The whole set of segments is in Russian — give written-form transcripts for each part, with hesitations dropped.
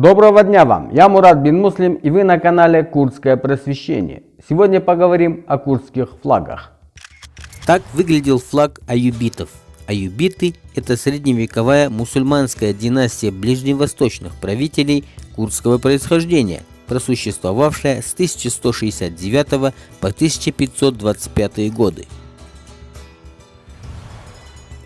Доброго дня вам! Я Мурат бин Муслим, и вы на канале Курдское просвещение. Сегодня поговорим о курдских флагах. Так выглядел флаг аюбитов. Аюбиты – это средневековая мусульманская династия ближневосточных правителей курдского происхождения, просуществовавшая с 1169 по 1525 годы.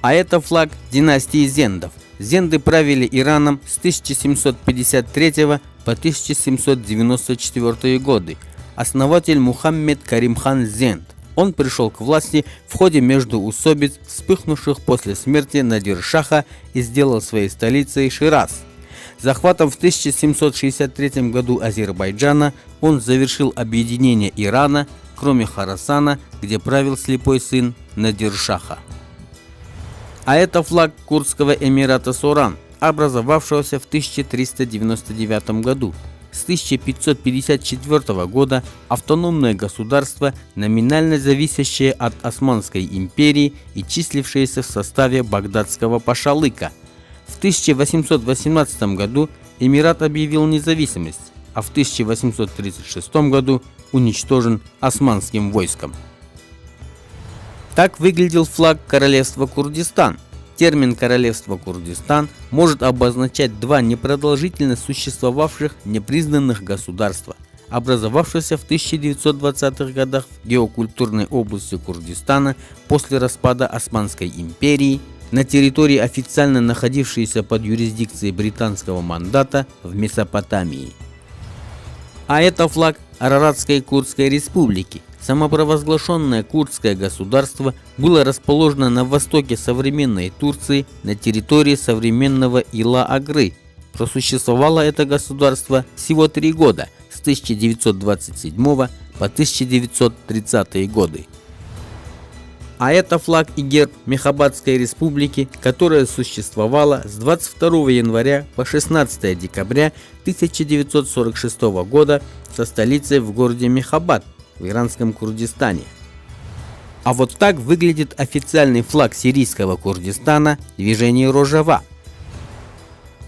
А это флаг династии Зендов. Зенды правили Ираном с 1753 по 1794 годы. Основатель Мухаммед Каримхан Зенд. Он пришел к власти в ходе междоусобиц, вспыхнувших после смерти Надир-Шаха, и сделал своей столицей Шираз. Захватом в 1763 году Азербайджана он завершил объединение Ирана, кроме Хорасана, где правил слепой сын Надир-Шаха. А это флаг Курдского эмирата Соран, образовавшегося в 1399 году. С 1554 года автономное государство, номинально зависящее от Османской империи и числившееся в составе багдадского пашалыка. В 1818 году эмират объявил независимость, а в 1836 году уничтожен османским войском. Так выглядел флаг Королевства Курдистан. Термин «Королевство Курдистан» может обозначать два непродолжительно существовавших непризнанных государства, образовавшихся в 1920-х годах в геокультурной области Курдистана после распада Османской империи, на территории, официально находившейся под юрисдикцией британского мандата в Месопотамии. А это флаг Араратской Курдской республики. Самопровозглашенное курдское государство было расположено на востоке современной Турции, на территории современного Ила-Агры. Просуществовало это государство всего 3 года, с 1927 по 1930 годы. А это флаг и герб Мехабадской республики, которая существовала с 22 января по 16 декабря 1946 года со столицей в городе Мехабад в иранском Курдистане. А вот так выглядит официальный флаг сирийского Курдистана, движение Рожава.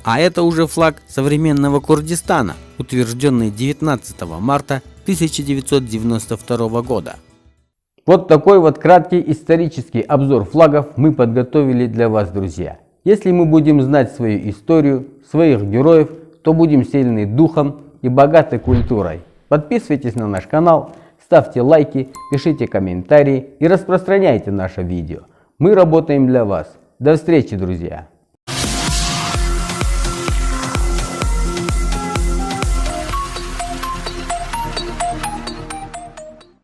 А это уже флаг современного Курдистана, утвержденный 19 марта 1992 года. Вот такой вот краткий исторический обзор флагов мы подготовили для вас, друзья. Если мы будем знать свою историю, своих героев, то будем сильны духом и богаты культурой. Подписывайтесь на наш канал, ставьте лайки, пишите комментарии и распространяйте наше видео. Мы работаем для вас. До встречи, друзья!